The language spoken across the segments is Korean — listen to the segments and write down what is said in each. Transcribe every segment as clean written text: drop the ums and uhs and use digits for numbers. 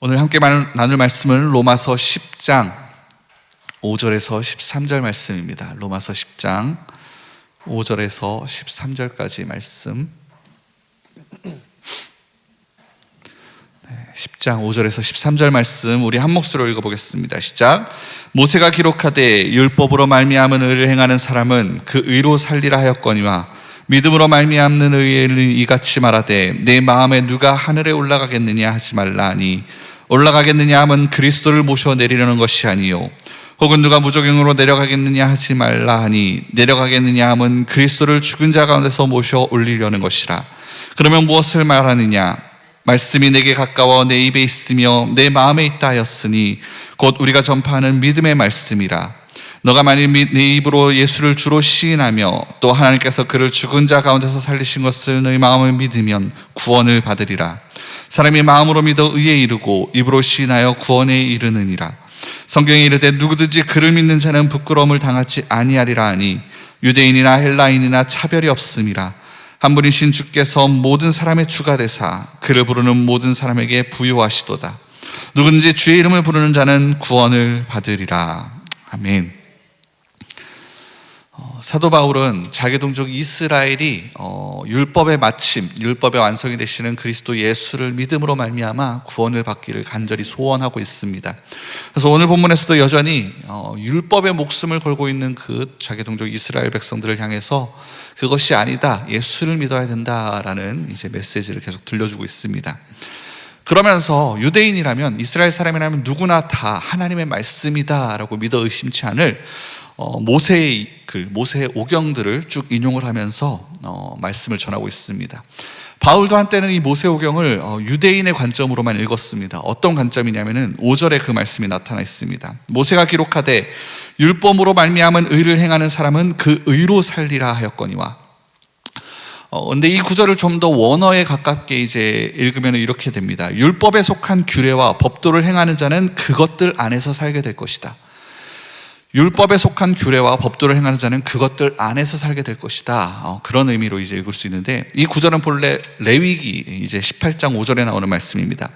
오늘 함께 나눌 말씀은 로마서 10장 5절에서 13절 말씀입니다. 로마서 10장 5절에서 13절까지 말씀. 10장 5절에서 13절 말씀 우리 한 목소리로 읽어보겠습니다. 시작. 모세가 기록하되 율법으로 말미암은 의를 행하는 사람은 그 의로 살리라 하였거니와 믿음으로 말미암는 의를 이같이 말하되 내 마음에 누가 하늘에 올라가겠느냐 하지 말라 하니 올라가겠느냐 함은 그리스도를 모셔 내리려는 것이 아니요 혹은 누가 무저갱으로 내려가겠느냐 하지 말라 하니 내려가겠느냐 함은 그리스도를 죽은 자 가운데서 모셔 올리려는 것이라. 그러면 무엇을 말하느냐? 말씀이 내게 가까워 내 입에 있으며 내 마음에 있다 하였으니 곧 우리가 전파하는 믿음의 말씀이라. 너가 만일 네 입으로 예수를 주로 시인하며 또 하나님께서 그를 죽은 자 가운데서 살리신 것을 너희 마음을 믿으면 구원을 받으리라. 사람이 마음으로 믿어 의에 이르고 입으로 시인하여 구원에 이르느니라. 성경에 이르되 누구든지 그를 믿는 자는 부끄러움을 당하지 아니하리라 하니 유대인이나 헬라인이나 차별이 없음이라. 한 분이신 주께서 모든 사람의 주가 되사 그를 부르는 모든 사람에게 부요하시도다. 누구든지 주의 이름을 부르는 자는 구원을 받으리라. 아멘. 사도 바울은 자기 동족 이스라엘이 율법의 마침, 율법의 완성이 되시는 그리스도 예수를 믿음으로 말미암아 구원을 받기를 간절히 소원하고 있습니다. 그래서 오늘 본문에서도 여전히 율법의 목숨을 걸고 있는 그 자기 동족 이스라엘 백성들을 향해서 그것이 아니다, 예수를 믿어야 된다라는 이제 메시지를 계속 들려주고 있습니다. 그러면서 유대인이라면, 이스라엘 사람이라면 누구나 다 하나님의 말씀이다라고 믿어 의심치 않을 모세의 글, 모세의 오경들을 쭉 인용을 하면서 말씀을 전하고 있습니다. 바울도 한때는 이 모세오경을 유대인의 관점으로만 읽었습니다. 어떤 관점이냐면은 5절에 그 말씀이 나타나 있습니다. 모세가 기록하되 율법으로 말미암은 의를 행하는 사람은 그 의로 살리라 하였거니와. 근데 이 구절을 좀 더 원어에 가깝게 이제 읽으면 이렇게 됩니다. 율법에 속한 규례와 법도를 행하는 자는 그것들 안에서 살게 될 것이다. 율법에 속한 규례와 법도를 행하는 자는 그것들 안에서 살게 될 것이다. 그런 의미로 이제 읽을 수 있는데, 이 구절은 본래 레위기 이제 18장 5절에 나오는 말씀입니다.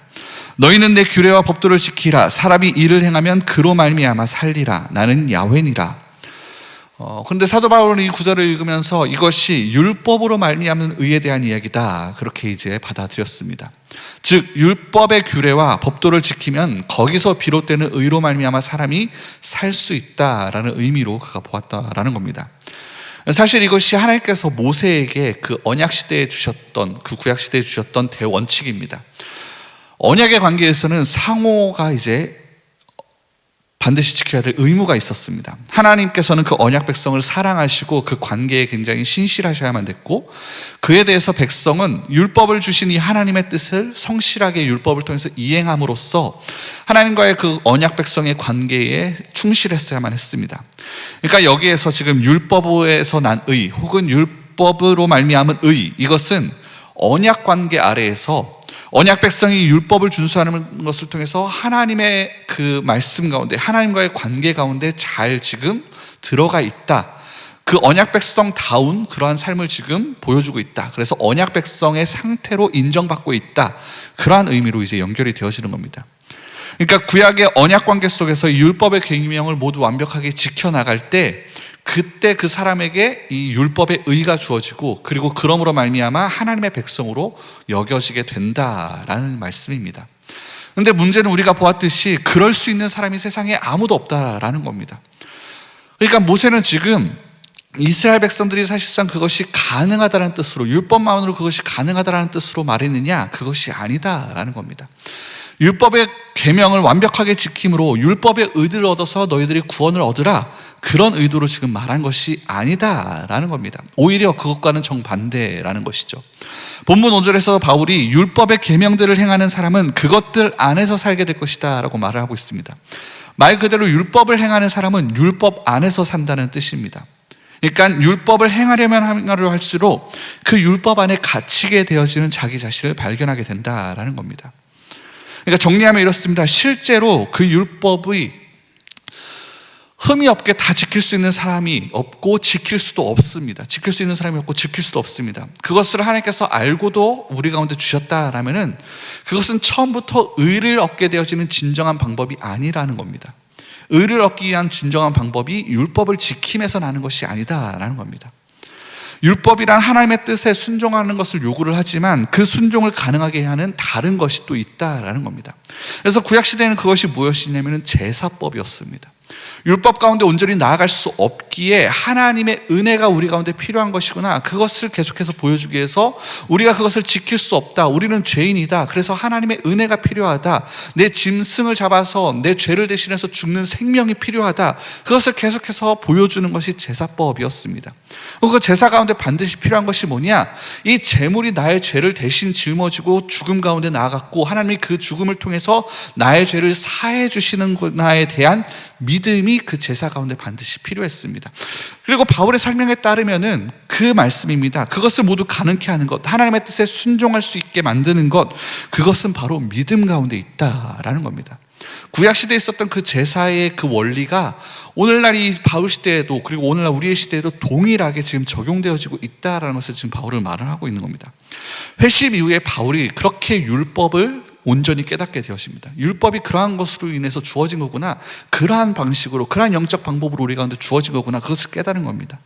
너희는 내 규례와 법도를 지키라. 사람이 이를 행하면 그로 말미암아 살리라. 나는 야훼니라. 그런데 사도 바울은 이 구절을 읽으면서 이것이 율법으로 말미암는 의에 대한 이야기다, 그렇게 이제 받아들였습니다. 즉 율법의 규례와 법도를 지키면 거기서 비롯되는 의로 말미암아 사람이 살 수 있다라는 의미로 그가 보았다라는 겁니다. 사실 이것이 하나님께서 모세에게 그 언약 시대에 주셨던, 그 구약 시대에 주셨던 대원칙입니다. 언약의 관계에서는 상호가 이제 반드시 지켜야 될 의무가 있었습니다. 하나님께서는 그 언약 백성을 사랑하시고 그 관계에 굉장히 신실하셔야만 됐고, 그에 대해서 백성은 율법을 주신 이 하나님의 뜻을 성실하게 율법을 통해서 이행함으로써 하나님과의 그 언약 백성의 관계에 충실했어야만 했습니다. 그러니까 여기에서 지금 율법에서 난 의, 혹은 율법으로 말미암은 의, 이것은 언약 관계 아래에서 언약 백성이 율법을 준수하는 것을 통해서 하나님의 그 말씀 가운데, 하나님과의 관계 가운데 잘 지금 들어가 있다. 그 언약 백성다운 그러한 삶을 지금 보여주고 있다. 그래서 언약 백성의 상태로 인정받고 있다. 그러한 의미로 이제 연결이 되어지는 겁니다. 그러니까 구약의 언약 관계 속에서 율법의 계명을 모두 완벽하게 지켜나갈 때, 그때 그 사람에게 이 율법의 의가 주어지고, 그리고 그러므로 말미암아 하나님의 백성으로 여겨지게 된다라는 말씀입니다. 그런데 문제는 우리가 보았듯이 그럴 수 있는 사람이 세상에 아무도 없다라는 겁니다. 그러니까 모세는 지금 이스라엘 백성들이 사실상 그것이 가능하다는 뜻으로, 율법만으로 그것이 가능하다는 뜻으로 말했느냐? 그것이 아니다라는 겁니다. 율법의 계명을 완벽하게 지킴으로 율법의 의를 얻어서 너희들이 구원을 얻으라, 그런 의도로 지금 말한 것이 아니다라는 겁니다. 오히려 그것과는 정반대라는 것이죠. 본문 5절에서 바울이 율법의 계명들을 행하는 사람은 그것들 안에서 살게 될 것이다 라고 말을 하고 있습니다. 말 그대로 율법을 행하는 사람은 율법 안에서 산다는 뜻입니다. 그러니까 율법을 행하려면 행하려 할수록 그 율법 안에 갇히게 되어지는 자기 자신을 발견하게 된다라는 겁니다. 그러니까 정리하면 이렇습니다. 실제로 그 율법의 흠이 없게 다 지킬 수 있는 사람이 없고 지킬 수도 없습니다. 지킬 수 있는 사람이 없고 지킬 수도 없습니다. 그것을 하나님께서 알고도 우리 가운데 주셨다라면은 그것은 처음부터 의를 얻게 되어지는 진정한 방법이 아니라는 겁니다. 의를 얻기 위한 진정한 방법이 율법을 지킴에서 나는 것이 아니다라는 겁니다. 율법이란 하나님의 뜻에 순종하는 것을 요구를 하지만 그 순종을 가능하게 하는 다른 것이 또 있다라는 겁니다. 그래서 구약시대에는 그것이 무엇이냐면 제사법이었습니다. 율법 가운데 온전히 나아갈 수 없기에 하나님의 은혜가 우리 가운데 필요한 것이구나, 그것을 계속해서 보여주기 위해서 우리가 그것을 지킬 수 없다, 우리는 죄인이다, 그래서 하나님의 은혜가 필요하다, 내 짐승을 잡아서 내 죄를 대신해서 죽는 생명이 필요하다, 그것을 계속해서 보여주는 것이 제사법이었습니다. 그 제사 가운데 반드시 필요한 것이 뭐냐? 이 제물이 나의 죄를 대신 짊어지고 죽음 가운데 나아갔고 하나님이 그 죽음을 통해서 나의 죄를 사해 주시는 것에 대한 믿음이 그 제사 가운데 반드시 필요했습니다. 그리고 바울의 설명에 따르면은 그 말씀입니다. 그것을 모두 가능케 하는 것, 하나님의 뜻에 순종할 수 있게 만드는 것, 그것은 바로 믿음 가운데 있다라는 겁니다. 구약시대에 있었던 그 제사의 그 원리가 오늘날 이 바울 시대에도, 그리고 오늘날 우리의 시대에도 동일하게 지금 적용되어지고 있다라는 것을 지금 바울은 말을 하고 있는 겁니다. 회심 이후에 바울이 그렇게 율법을 온전히 깨닫게 되었습니다. 율법이 그러한 것으로 인해서 주어진 거구나, 그러한 방식으로, 그러한 영적 방법으로 우리 가운데 주어진 거구나, 그것을 깨달은 겁니다.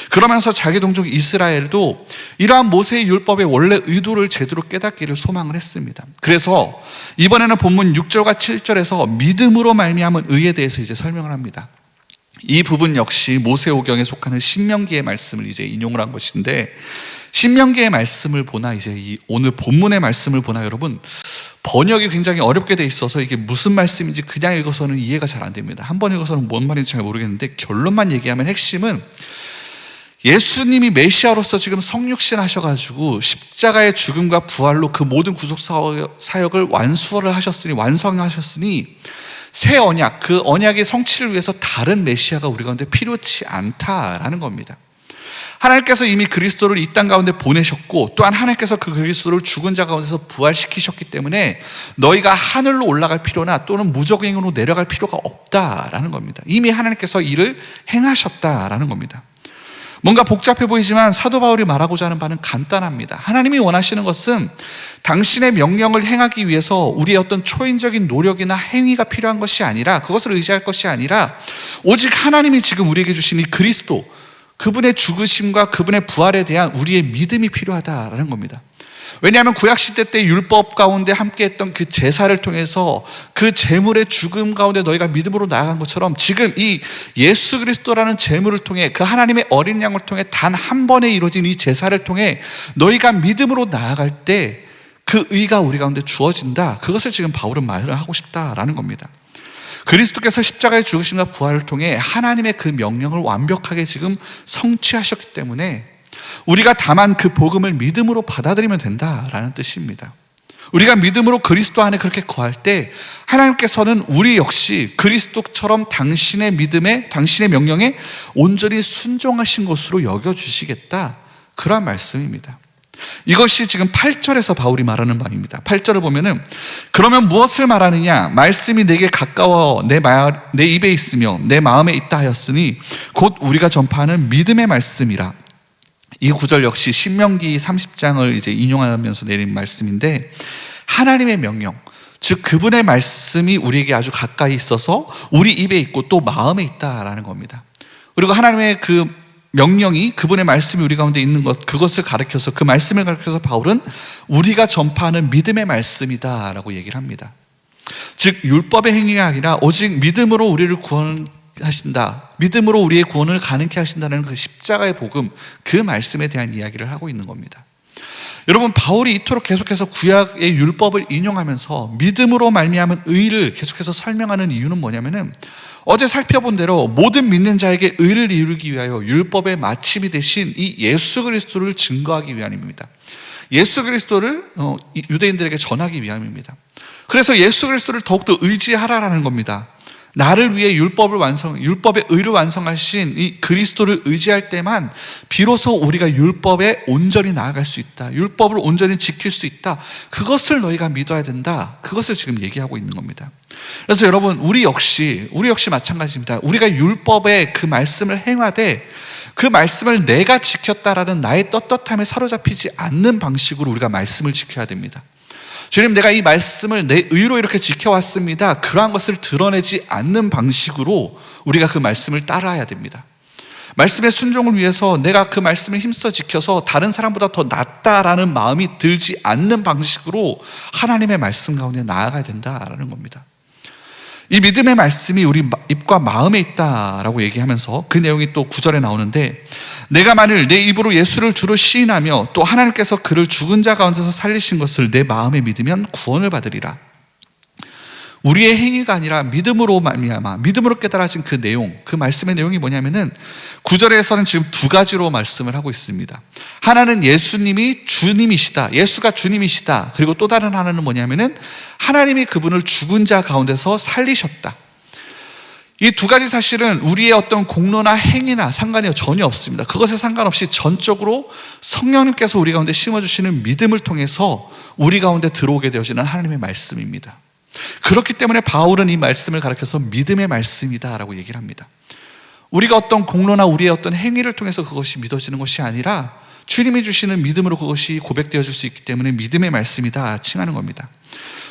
그러면서 자기 동족 이스라엘도 이러한 모세의 율법의 원래 의도를 제대로 깨닫기를 소망을 했습니다. 그래서 이번에는 본문 6절과 7절에서 믿음으로 말미암은 의에 대해서 이제 설명을 합니다. 이 부분 역시 모세오경에 속하는 신명기의 말씀을 이제 인용을 한 것인데, 신명기의 말씀을 보나 이제 이 오늘 본문의 말씀을 보나 여러분, 번역이 굉장히 어렵게 돼 있어서 이게 무슨 말씀인지 그냥 읽어서는 이해가 잘 안 됩니다. 한 번 읽어서는 뭔 말인지 잘 모르겠는데, 결론만 얘기하면 핵심은 예수님이 메시아로서 지금 성육신 하셔가지고 십자가의 죽음과 부활로 그 모든 구속 사역을 완성하셨으니 새 언약, 그 언약의 성취를 위해서 다른 메시아가 우리 가운데 필요치 않다라는 겁니다. 하나님께서 이미 그리스도를 이 땅 가운데 보내셨고, 또한 하나님께서 그 그리스도를 죽은 자 가운데서 부활시키셨기 때문에 너희가 하늘로 올라갈 필요나 또는 무적행으로 내려갈 필요가 없다라는 겁니다. 이미 하나님께서 이를 행하셨다라는 겁니다. 뭔가 복잡해 보이지만 사도 바울이 말하고자 하는 바는 간단합니다. 하나님이 원하시는 것은 당신의 명령을 행하기 위해서 우리의 어떤 초인적인 노력이나 행위가 필요한 것이 아니라, 그것을 의지할 것이 아니라 오직 하나님이 지금 우리에게 주신 이 그리스도, 그분의 죽으심과 그분의 부활에 대한 우리의 믿음이 필요하다라는 겁니다. 왜냐하면 구약시대 때 율법 가운데 함께했던 그 제사를 통해서 그 제물의 죽음 가운데 너희가 믿음으로 나아간 것처럼, 지금 이 예수 그리스도라는 제물을 통해, 그 하나님의 어린 양을 통해 단 한 번에 이루어진 이 제사를 통해 너희가 믿음으로 나아갈 때 그 의가 우리 가운데 주어진다, 그것을 지금 바울은 말을 하고 싶다라는 겁니다. 그리스도께서 십자가의 죽으심과 부활을 통해 하나님의 그 명령을 완벽하게 지금 성취하셨기 때문에 우리가 다만 그 복음을 믿음으로 받아들이면 된다라는 뜻입니다. 우리가 믿음으로 그리스도 안에 그렇게 거할 때 하나님께서는 우리 역시 그리스도처럼 당신의 믿음에, 당신의 명령에 온전히 순종하신 것으로 여겨주시겠다, 그런 말씀입니다. 이것이 지금 8절에서 바울이 말하는 바입니다. 8절을 보면은, 그러면 무엇을 말하느냐? 말씀이 내게 가까워 내 입에 있으며 내 마음에 있다 하였으니 곧 우리가 전파하는 믿음의 말씀이라. 이 구절 역시 신명기 30장을 이제 인용하면서 내린 말씀인데, 하나님의 명령, 즉 그분의 말씀이 우리에게 아주 가까이 있어서 우리 입에 있고 또 마음에 있다라는 겁니다. 그리고 하나님의 그 명령이, 그분의 말씀이 우리 가운데 있는 것, 그것을 가르쳐서, 그 말씀을 가르쳐서 바울은 우리가 전파하는 믿음의 말씀이다라고 얘기를 합니다. 즉 율법의 행위가 아니라 오직 믿음으로 우리를 구원하신다, 믿음으로 우리의 구원을 가능케 하신다는 그 십자가의 복음, 그 말씀에 대한 이야기를 하고 있는 겁니다. 여러분, 바울이 이토록 계속해서 구약의 율법을 인용하면서 믿음으로 말미암은 의를 계속해서 설명하는 이유는 뭐냐면은, 어제 살펴본 대로 모든 믿는 자에게 의를 이루기 위하여 율법의 마침이 되신 이 예수 그리스도를 증거하기 위함입니다. 예수 그리스도를 유대인들에게 전하기 위함입니다. 그래서 예수 그리스도를 더욱더 의지하라라는 겁니다. 나를 위해 율법의 의를 완성하신 이 그리스도를 의지할 때만 비로소 우리가 율법에 온전히 나아갈 수 있다, 율법을 온전히 지킬 수 있다, 그것을 너희가 믿어야 된다, 그것을 지금 얘기하고 있는 겁니다. 그래서 여러분, 우리 역시 마찬가지입니다. 우리가 율법의 그 말씀을 행하되 그 말씀을 내가 지켰다라는 나의 떳떳함에 사로잡히지 않는 방식으로 우리가 말씀을 지켜야 됩니다. 주님, 내가 이 말씀을 내 의로 이렇게 지켜왔습니다. 그러한 것을 드러내지 않는 방식으로 우리가 그 말씀을 따라야 됩니다. 말씀의 순종을 위해서 내가 그 말씀을 힘써 지켜서 다른 사람보다 더 낫다라는 마음이 들지 않는 방식으로 하나님의 말씀 가운데 나아가야 된다라는 겁니다. 이 믿음의 말씀이 우리 입과 마음에 있다라고 얘기하면서 그 내용이 또 9절에 나오는데, 내가 만일 내 입으로 예수를 주로 시인하며 또 하나님께서 그를 죽은 자 가운데서 살리신 것을 내 마음에 믿으면 구원을 받으리라. 우리의 행위가 아니라 믿음으로 말미암아, 믿음으로 깨달아진 그 내용, 그 말씀의 내용이 뭐냐면은 9절에서는 지금 두 가지로 말씀을 하고 있습니다. 하나는 예수님이 주님이시다, 예수가 주님이시다. 그리고 또 다른 하나는 뭐냐면은 하나님이 그분을 죽은 자 가운데서 살리셨다. 이 두 가지 사실은 우리의 어떤 공로나 행위나 상관이 전혀 없습니다. 그것에 상관없이 전적으로 성령님께서 우리 가운데 심어주시는 믿음을 통해서 우리 가운데 들어오게 되어지는 하나님의 말씀입니다. 그렇기 때문에 바울은 이 말씀을 가르쳐서 믿음의 말씀이다 라고 얘기를 합니다. 우리가 어떤 공로나 우리의 어떤 행위를 통해서 그것이 믿어지는 것이 아니라 주님이 주시는 믿음으로 그것이 고백되어질 수 있기 때문에 믿음의 말씀이다 칭하는 겁니다.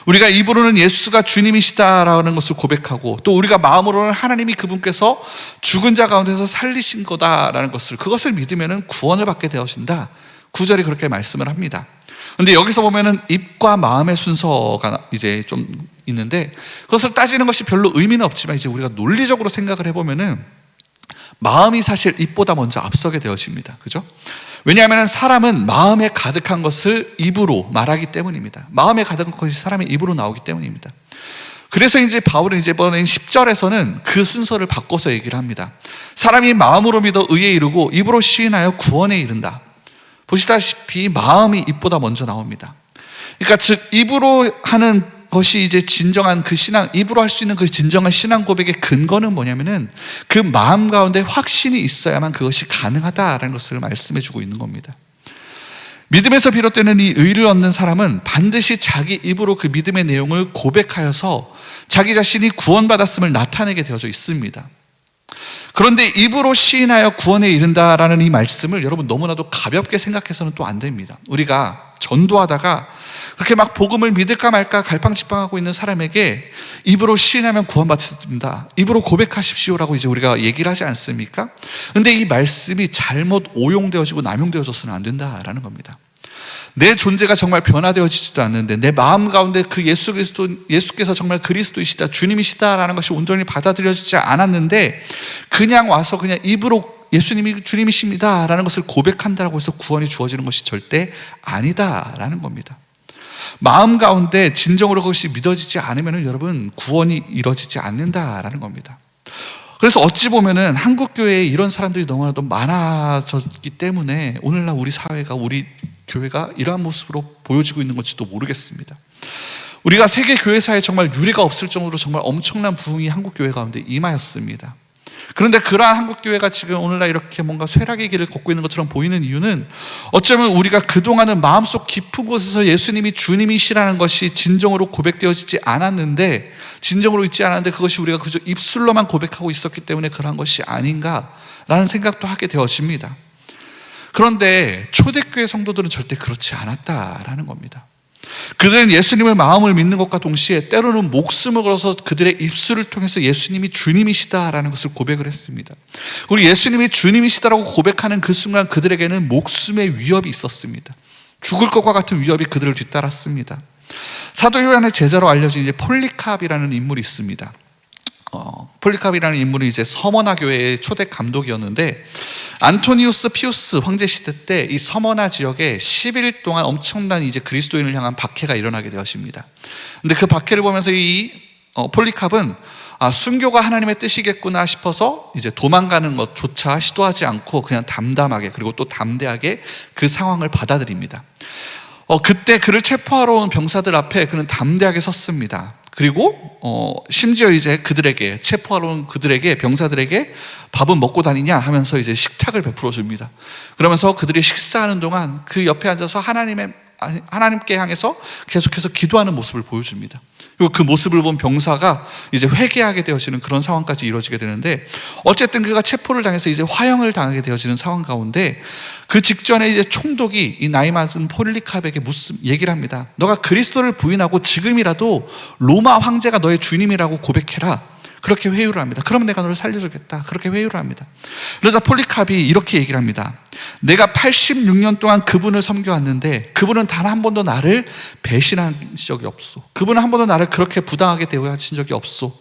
우리가 입으로는 예수가 주님이시다라는 것을 고백하고, 또 우리가 마음으로는 하나님이 그분께서 죽은 자 가운데서 살리신 거다라는 것을, 그것을 믿으면 구원을 받게 되어진다. 9절이 그렇게 말씀을 합니다. 근데 여기서 보면은 입과 마음의 순서가 이제 좀 있는데, 그것을 따지는 것이 별로 의미는 없지만 이제 우리가 논리적으로 생각을 해보면은 마음이 사실 입보다 먼저 앞서게 되어집니다. 그죠? 왜냐하면 사람은 마음에 가득한 것을 입으로 말하기 때문입니다. 마음에 가득한 것이 사람의 입으로 나오기 때문입니다. 그래서 이제 바울은 이번에 10절에서는 그 순서를 바꿔서 얘기를 합니다. 사람이 마음으로 믿어 의에 이르고 입으로 시인하여 구원에 이른다. 보시다시피 마음이 입보다 먼저 나옵니다. 그러니까 즉 입으로 하는 것이 이제 진정한 그 신앙, 입으로 할 수 있는 그 진정한 신앙 고백의 근거는 뭐냐면은 그 마음 가운데 확신이 있어야만 그것이 가능하다라는 것을 말씀해 주고 있는 겁니다. 믿음에서 비롯되는 이 의를 얻는 사람은 반드시 자기 입으로 그 믿음의 내용을 고백하여서 자기 자신이 구원받았음을 나타내게 되어져 있습니다. 그런데 입으로 시인하여 구원에 이른다라는 이 말씀을 여러분 너무나도 가볍게 생각해서는 또 안 됩니다. 우리가 전도하다가 그렇게 막 복음을 믿을까 말까 갈팡질팡하고 있는 사람에게 입으로 시인하면 구원받습니다, 입으로 고백하십시오라고 이제 우리가 얘기를 하지 않습니까? 근데 이 말씀이 잘못 오용되어지고 남용되어져서는 안 된다라는 겁니다. 내 존재가 정말 변화되어지지도 않는데 내 마음 가운데 그 예수께서 정말 그리스도이시다, 주님이시다라는 것이 온전히 받아들여지지 않았는데 그냥 와서 그냥 입으로 예수님이 주님이십니다 라는 것을 고백한다고 해서 구원이 주어지는 것이 절대 아니다라는 겁니다. 마음 가운데 진정으로 그것이 믿어지지 않으면 여러분 구원이 이루어지지 않는다라는 겁니다. 그래서 어찌 보면은 한국 교회에 이런 사람들이 너무나도 많아졌기 때문에 오늘날 우리 사회가, 우리 교회가 이러한 모습으로 보여지고 있는 건지도 모르겠습니다. 우리가 세계 교회사에 정말 유례가 없을 정도로 정말 엄청난 부흥이 한국 교회 가운데 임하였습니다. 그런데 그러한 한국 교회가 지금 오늘날 이렇게 뭔가 쇠락의 길을 걷고 있는 것처럼 보이는 이유는 어쩌면 우리가 그동안은 마음속 깊은 곳에서 예수님이 주님이시라는 것이 진정으로 고백되어지지 않았는데, 진정으로 있지 않았는데 그것이 우리가 그저 입술로만 고백하고 있었기 때문에 그러한 것이 아닌가라는 생각도 하게 되어집니다. 그런데 초대교회 성도들은 절대 그렇지 않았다라는 겁니다. 그들은 예수님을 마음을 믿는 것과 동시에 때로는 목숨을 걸어서 그들의 입술을 통해서 예수님이 주님이시다라는 것을 고백을 했습니다. 그리고 예수님이 주님이시다라고 고백하는 그 순간 그들에게는 목숨의 위협이 있었습니다. 죽을 것과 같은 위협이 그들을 뒤따랐습니다. 사도 요한의 제자로 알려진 이제 폴리캅이라는 인물이 있습니다. 폴리캅이라는 인물은 이제 서머나 교회의 초대 감독이었는데, 안토니우스 피우스 황제 시대 때 이 서머나 지역에 10일 동안 엄청난 이제 그리스도인을 향한 박해가 일어나게 되었습니다. 근데 그 박해를 보면서 이 폴리캅은 순교가 하나님의 뜻이겠구나 싶어서 이제 도망가는 것조차 시도하지 않고 그냥 담담하게, 그리고 또 담대하게 그 상황을 받아들입니다. 그때 그를 체포하러 온 병사들 앞에 그는 담대하게 섰습니다. 그리고 심지어 이제 그들에게, 체포하러 온 그들에게, 병사들에게 밥은 먹고 다니냐 하면서 이제 식탁을 베풀어 줍니다. 그러면서 그들이 식사하는 동안 그 옆에 앉아서 하나님의 하나님께 향해서 계속해서 기도하는 모습을 보여줍니다. 그리고 그 모습을 본 병사가 이제 회개하게 되어지는 그런 상황까지 이루어지게 되는데, 어쨌든 그가 체포를 당해서 이제 화형을 당하게 되어지는 상황 가운데 그 직전에 이제 총독이 이 나이 많은 폴리캅에게 얘기를 합니다. 너가 그리스도를 부인하고 지금이라도 로마 황제가 너의 주님이라고 고백해라. 그렇게 회유를 합니다. 그러면 내가 너를 살려주겠다. 그렇게 회유를 합니다. 그러자 폴리캅이 이렇게 얘기를 합니다. 내가 86년 동안 그분을 섬겨왔는데 그분은 단 한 번도 나를 배신한 적이 없소. 그분은 한 번도 나를 그렇게 부당하게 대우하신 적이 없소.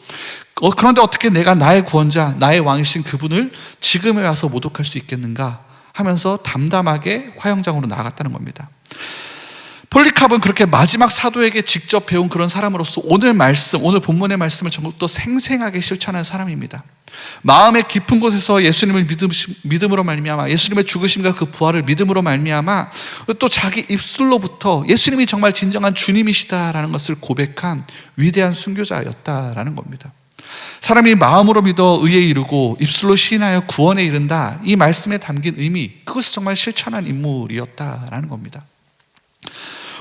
그런데 어떻게 내가 나의 구원자, 나의 왕이신 그분을 지금에 와서 모독할 수 있겠는가 하면서 담담하게 화형장으로 나아갔다는 겁니다. 폴리캅은 그렇게 마지막 사도에게 직접 배운 그런 사람으로서 오늘 본문의 말씀을 전부 또 생생하게 실천한 사람입니다. 마음의 깊은 곳에서 예수님을 믿음으로 말미암아, 예수님의 죽으심과 그 부활을 믿음으로 말미암아, 또 자기 입술로부터 예수님이 정말 진정한 주님이시다라는 것을 고백한 위대한 순교자였다라는 겁니다. 사람이 마음으로 믿어 의에 이르고 입술로 시인하여 구원에 이른다, 이 말씀에 담긴 의미, 그것을 정말 실천한 인물이었다라는 겁니다.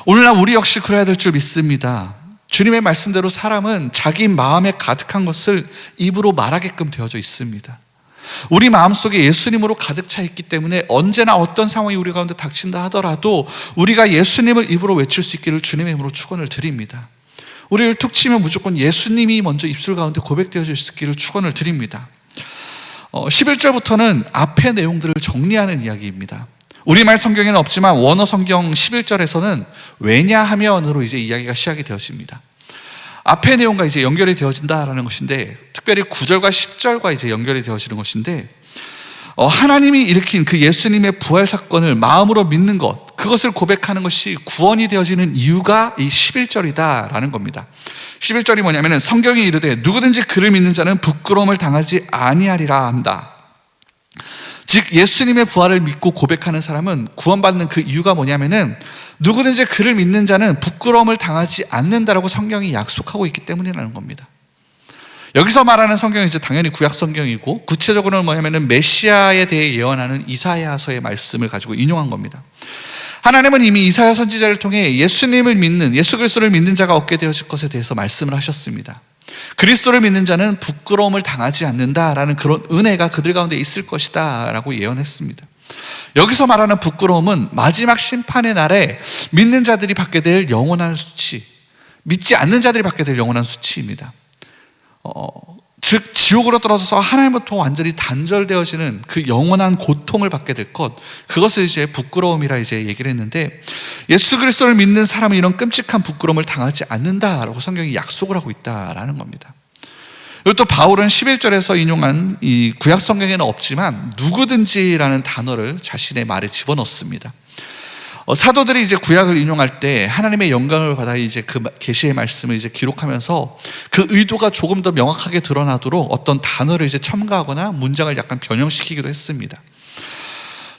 오늘날 우리 역시 그래야 될 줄 믿습니다. 주님의 말씀대로 사람은 자기 마음에 가득한 것을 입으로 말하게끔 되어져 있습니다. 우리 마음속에 예수님으로 가득 차 있기 때문에 언제나 어떤 상황이 우리 가운데 닥친다 하더라도 우리가 예수님을 입으로 외칠 수 있기를 주님의 이름으로 축원을 드립니다. 우리를 툭 치면 무조건 예수님이 먼저 입술 가운데 고백되어져 있기를 축원을 드립니다. 11절부터는 앞의 내용들을 정리하는 이야기입니다. 우리말 성경에는 없지만 원어 성경 11절에서는 왜냐하면으로 이제 이야기가 시작이 되어집니다. 앞의 내용과 이제 연결이 되어진다라는 것인데, 특별히 9절과 10절과 이제 연결이 되어지는 것인데, 하나님이 일으킨 그 예수님의 부활 사건을 마음으로 믿는 것, 그것을 고백하는 것이 구원이 되어지는 이유가 이 11절이다라는 겁니다. 11절이 뭐냐면은 성경이 이르되 누구든지 그를 믿는 자는 부끄러움을 당하지 아니하리라 한다. 즉 예수님의 부활을 믿고 고백하는 사람은 구원받는 그 이유가 뭐냐면은 누구든지 그를 믿는 자는 부끄러움을 당하지 않는다라고 성경이 약속하고 있기 때문이라는 겁니다. 여기서 말하는 성경은 이제 당연히 구약 성경이고, 구체적으로는 뭐냐면은 메시아에 대해 예언하는 이사야서의 말씀을 가지고 인용한 겁니다. 하나님은 이미 이사야 선지자를 통해 예수님을 믿는, 예수 그리스도를 믿는 자가 얻게 되어질 것에 대해서 말씀을 하셨습니다. 그리스도를 믿는 자는 부끄러움을 당하지 않는다라는 그런 은혜가 그들 가운데 있을 것이다 라고 예언했습니다. 여기서 말하는 부끄러움은 마지막 심판의 날에 믿는 자들이 받게 될 영원한 수치, 믿지 않는 자들이 받게 될 영원한 수치입니다. 즉 지옥으로 떨어져서 하나님부터 완전히 단절되어지는 그 영원한 고통을 받게 될 것, 그것을 이제 부끄러움이라 이제 얘기를 했는데, 예수 그리스도를 믿는 사람은 이런 끔찍한 부끄러움을 당하지 않는다라고 성경이 약속을 하고 있다라는 겁니다. 그리고 또 바울은 11절에서 인용한 이 구약 성경에는 없지만 누구든지라는 단어를 자신의 말에 집어넣습니다. 사도들이 이제 구약을 인용할 때 하나님의 영광을 받아 이제 그 계시의 말씀을 이제 기록하면서 그 의도가 조금 더 명확하게 드러나도록 어떤 단어를 이제 첨가하거나 문장을 약간 변형시키기도 했습니다.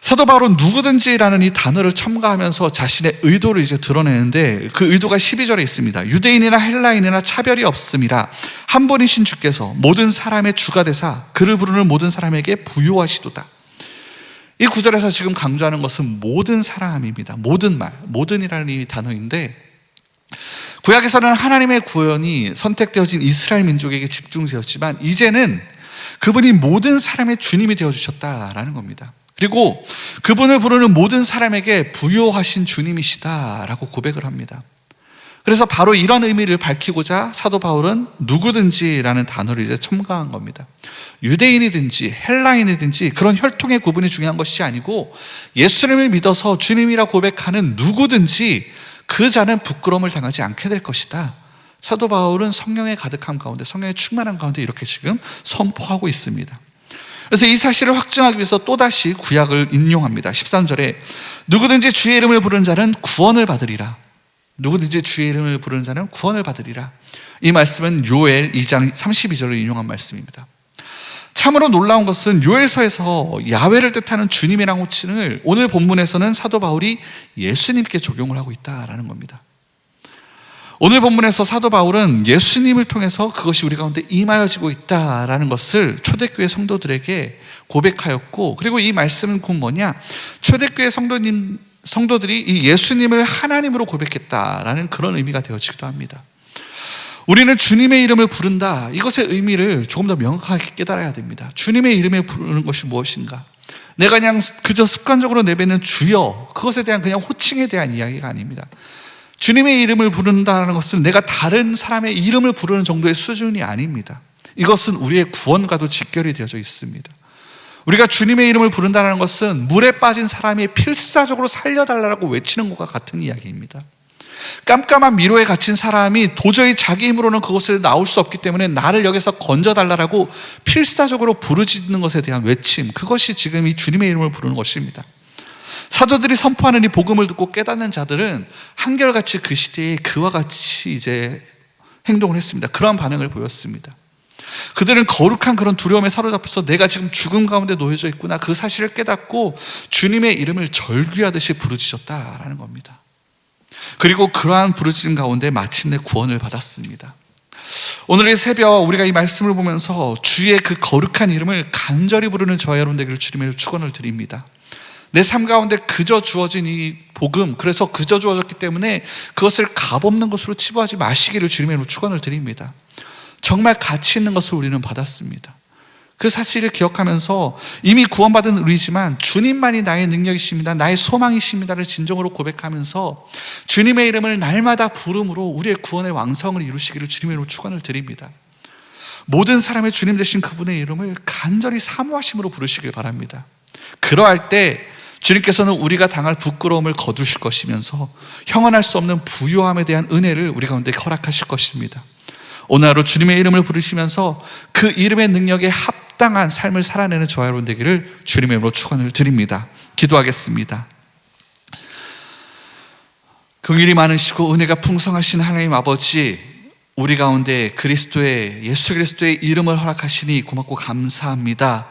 사도 바울은 누구든지라는 이 단어를 첨가하면서 자신의 의도를 이제 드러내는데, 그 의도가 12절에 있습니다. 유대인이나 헬라인이나 차별이 없음이라 한 분이신 주께서 모든 사람의 주가 되사 그를 부르는 모든 사람에게 부요하시도다. 이 구절에서 지금 강조하는 것은 모든 사람입니다. 모든 말, 모든이라는 이 단어인데, 구약에서는 하나님의 구원이 선택되어진 이스라엘 민족에게 집중되었지만 이제는 그분이 모든 사람의 주님이 되어주셨다라는 겁니다. 그리고 그분을 부르는 모든 사람에게 부요하신 주님이시다라고 고백을 합니다. 그래서 바로 이런 의미를 밝히고자 사도 바울은 누구든지라는 단어를 이제 첨가한 겁니다. 유대인이든지 헬라인이든지 그런 혈통의 구분이 중요한 것이 아니고, 예수님을 믿어서 주님이라 고백하는 누구든지 그 자는 부끄러움을 당하지 않게 될 것이다. 사도 바울은 성령의 가득함 가운데, 성령의 충만함 가운데 이렇게 지금 선포하고 있습니다. 그래서 이 사실을 확증하기 위해서 또다시 구약을 인용합니다. 13절에 누구든지 주의 이름을 부르는 자는 구원을 받으리라. 누구든지 주의 이름을 부르는 자는 구원을 받으리라. 이 말씀은 요엘 2장 32절을 인용한 말씀입니다. 참으로 놀라운 것은 요엘서에서 야훼를 뜻하는 주님이라는 호칭을 오늘 본문에서는 사도 바울이 예수님께 적용을 하고 있다라는 겁니다. 오늘 본문에서 사도 바울은 예수님을 통해서 그것이 우리 가운데 임하여지고 있다라는 것을 초대교회 성도들에게 고백하였고, 그리고 이 말씀은 곧 뭐냐, 초대교회 성도들이 이 예수님을 하나님으로 고백했다라는 그런 의미가 되어지기도 합니다. 우리는 주님의 이름을 부른다, 이것의 의미를 조금 더 명확하게 깨달아야 됩니다. 주님의 이름을 부르는 것이 무엇인가? 내가 그냥 그저 습관적으로 내뱉는 주여, 그것에 대한 그냥 호칭에 대한 이야기가 아닙니다. 주님의 이름을 부른다는 것은 내가 다른 사람의 이름을 부르는 정도의 수준이 아닙니다. 이것은 우리의 구원과도 직결이 되어져 있습니다. 우리가 주님의 이름을 부른다는 것은 물에 빠진 사람이 필사적으로 살려달라고 외치는 것과 같은 이야기입니다. 깜깜한 미로에 갇힌 사람이 도저히 자기 힘으로는 그곳에 나올 수 없기 때문에 나를 여기서 건져달라고 필사적으로 부르짖는 것에 대한 외침, 그것이 지금 이 주님의 이름을 부르는 것입니다. 사도들이 선포하는 이 복음을 듣고 깨닫는 자들은 한결같이 그 시대에 그와 같이 이제 행동을 했습니다. 그러한 반응을 보였습니다. 그들은 거룩한 그런 두려움에 사로잡혀서 내가 지금 죽음 가운데 놓여져 있구나, 그 사실을 깨닫고 주님의 이름을 절규하듯이 부르짖었다라는 겁니다. 그리고 그러한 부르짖음 가운데 마침내 구원을 받았습니다. 오늘의 새벽 우리가 이 말씀을 보면서 주의 그 거룩한 이름을 간절히 부르는 저와 여러분 되기를 주님의 축원을 드립니다. 내 삶 가운데 그저 주어진 이 복음, 그래서 그저 주어졌기 때문에 그것을 값없는 것으로 치부하지 마시기를 주님의 축원을 드립니다. 정말 가치 있는 것을 우리는 받았습니다. 그 사실을 기억하면서 이미 구원받은 우리지만 주님만이 나의 능력이십니다, 나의 소망이십니다를 진정으로 고백하면서 주님의 이름을 날마다 부름으로 우리의 구원의 왕성을 이루시기를 주님의 축원을 드립니다. 모든 사람의 주님 되신 그분의 이름을 간절히 사모하심으로 부르시길 바랍니다. 그러할 때 주님께서는 우리가 당할 부끄러움을 거두실 것이면서 형언할 수 없는 부요함에 대한 은혜를 우리 가운데 허락하실 것입니다. 오늘 하루 주님의 이름을 부르시면서 그 이름의 능력에 합당한 삶을 살아내는 저와 여러분 되기를 주님의 이름으로 축원을 드립니다. 기도하겠습니다. 긍휼이 많으시고 은혜가 풍성하신 하나님 아버지, 우리 가운데 예수 그리스도의 이름을 허락하시니 고맙고 감사합니다.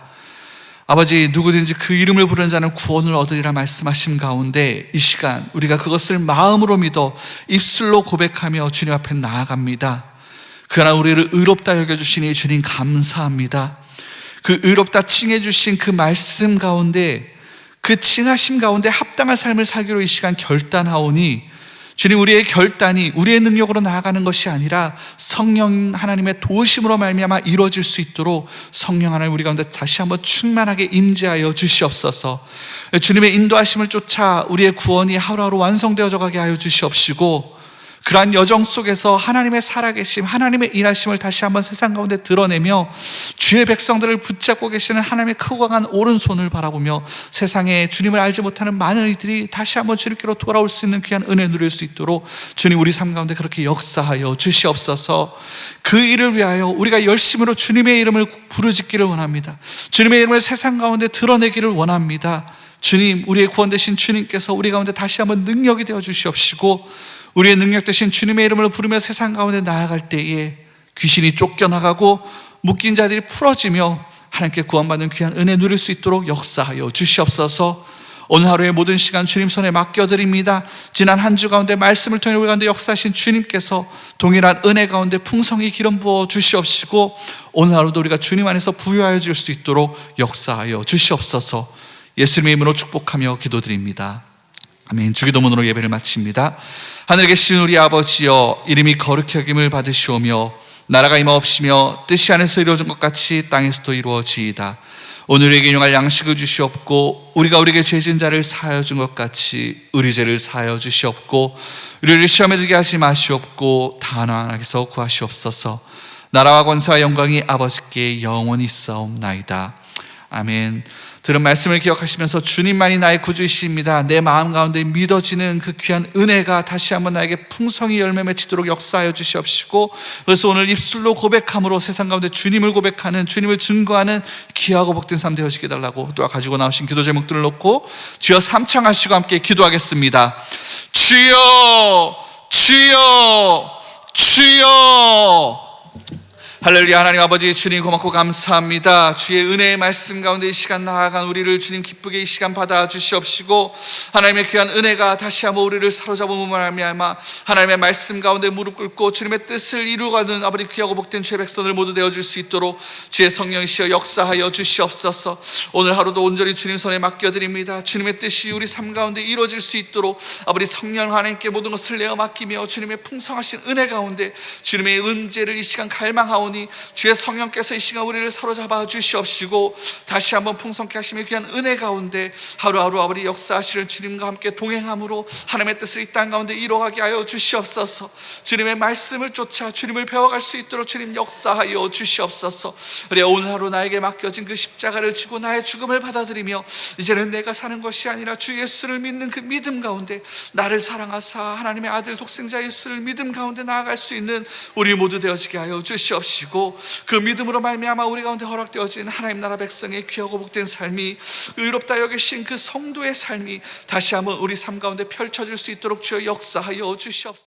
아버지, 누구든지 그 이름을 부르는 자는 구원을 얻으리라 말씀하신 가운데 이 시간 우리가 그것을 마음으로 믿어 입술로 고백하며 주님 앞에 나아갑니다. 그러나 우리를 의롭다 여겨주시니 주님 감사합니다. 그 의롭다 칭해주신 그 말씀 가운데, 그 칭하심 가운데 합당한 삶을 살기로 이 시간 결단하오니 주님, 우리의 결단이 우리의 능력으로 나아가는 것이 아니라 성령 하나님의 도우심으로 말미암아 이루어질 수 있도록 성령 하나님 우리 가운데 다시 한번 충만하게 임재하여 주시옵소서. 주님의 인도하심을 쫓아 우리의 구원이 하루하루 완성되어져 가게 하여 주시옵시고, 그러한 여정 속에서 하나님의 살아계심, 하나님의 일하심을 다시 한번 세상 가운데 드러내며 주의 백성들을 붙잡고 계시는 하나님의 크고 강한 오른손을 바라보며 세상에 주님을 알지 못하는 많은 이들이 다시 한번 주님께로 돌아올 수 있는 귀한 은혜 누릴 수 있도록 주님 우리 삶 가운데 그렇게 역사하여 주시옵소서. 그 일을 위하여 우리가 열심으로 주님의 이름을 부르짖기를 원합니다. 주님의 이름을 세상 가운데 드러내기를 원합니다. 주님, 우리의 구원 되신 주님께서 우리 가운데 다시 한번 능력이 되어 주시옵시고, 우리의 능력 되신 주님의 이름을 부르며 세상 가운데 나아갈 때에 귀신이 쫓겨나가고 묶인 자들이 풀어지며 하나님께 구원받는 귀한 은혜 누릴 수 있도록 역사하여 주시옵소서. 오늘 하루의 모든 시간 주님 손에 맡겨드립니다. 지난 한 주 가운데 말씀을 통해 우리 가운데 역사하신 주님께서 동일한 은혜 가운데 풍성히 기름 부어 주시옵시고, 오늘 하루도 우리가 주님 안에서 부유하여 질 수 있도록 역사하여 주시옵소서. 예수님의 이름으로 축복하며 기도드립니다. 아멘. 주기도문으로 예배를 마칩니다. 하늘에 계신 우리 아버지여, 이름이 거룩히 여김을 받으시오며 나라가 임하옵시며 뜻이 하늘에서 이루어진 것 같이 땅에서도 이루어지이다. 오늘 우리에게 일용할 양식을 주시옵고 우리가 우리에게 죄진 자를 사하여 준 것 같이 우리 죄를 사하여 주시옵고 우리를 시험에 들게 하지 마시옵고 다만 악에서 구하시옵소서. 나라와 권세와 영광이 아버지께 영원히 있사옵나이다. 아멘. 들은 말씀을 기억하시면서 주님만이 나의 구주이십니다, 내 마음 가운데 믿어지는 그 귀한 은혜가 다시 한번 나에게 풍성히 열매 맺히도록 역사하여 주시옵시고, 그래서 오늘 입술로 고백함으로 세상 가운데 주님을 고백하는, 주님을 증거하는 귀하고 복된 삶 되어지게 달라고 또 가지고 나오신 기도 제목들을 놓고 주여 삼창하시고 함께 기도하겠습니다. 주여, 주여, 주여. 할렐루야. 하나님 아버지, 주님 고맙고 감사합니다. 주의 은혜의 말씀 가운데 이 시간 나아간 우리를 주님 기쁘게 이 시간 받아 주시옵시고, 하나님의 귀한 은혜가 다시 한번 우리를 사로잡음으로 말미암아 하나님의 말씀 가운데 무릎 꿇고 주님의 뜻을 이루어가는 아버지 귀하고 복된 주의 백성들 모두 되어질 수 있도록 주의 성령이시여 역사하여 주시옵소서. 오늘 하루도 온전히 주님 손에 맡겨드립니다. 주님의 뜻이 우리 삶 가운데 이루어질 수 있도록 아버지 성령 하나님께 모든 것을 내어 맡기며 주님의 풍성하신 은혜 가운데 주님의 은재를 이 시간 갈망하오니 주의 성령께서 이 시간 우리를 사로잡아 주시옵시고, 다시 한번 풍성케 하심의 귀한 은혜 가운데 하루하루 아버지 역사하시는 주님과 함께 동행함으로 하나님의 뜻을 이 땅 가운데 이루어가게 하여 주시옵소서. 주님의 말씀을 쫓아 주님을 배워갈 수 있도록 주님 역사하여 주시옵소서. 그래 오늘 하루 나에게 맡겨진 그 십자가를 지고 나의 죽음을 받아들이며 이제는 내가 사는 것이 아니라 주 예수를 믿는 그 믿음 가운데 나를 사랑하사 하나님의 아들 독생자 예수를 믿음 가운데 나아갈 수 있는 우리 모두 되어지게 하여 주시옵시고, 그 믿음으로 말미암아 우리 가운데 허락되어진 하나님 나라 백성의 귀하고 복된 삶이, 의롭다 여기신 그 성도의 삶이 다시 한번 우리 삶 가운데 펼쳐질 수 있도록 주여 역사하여 주시옵소서.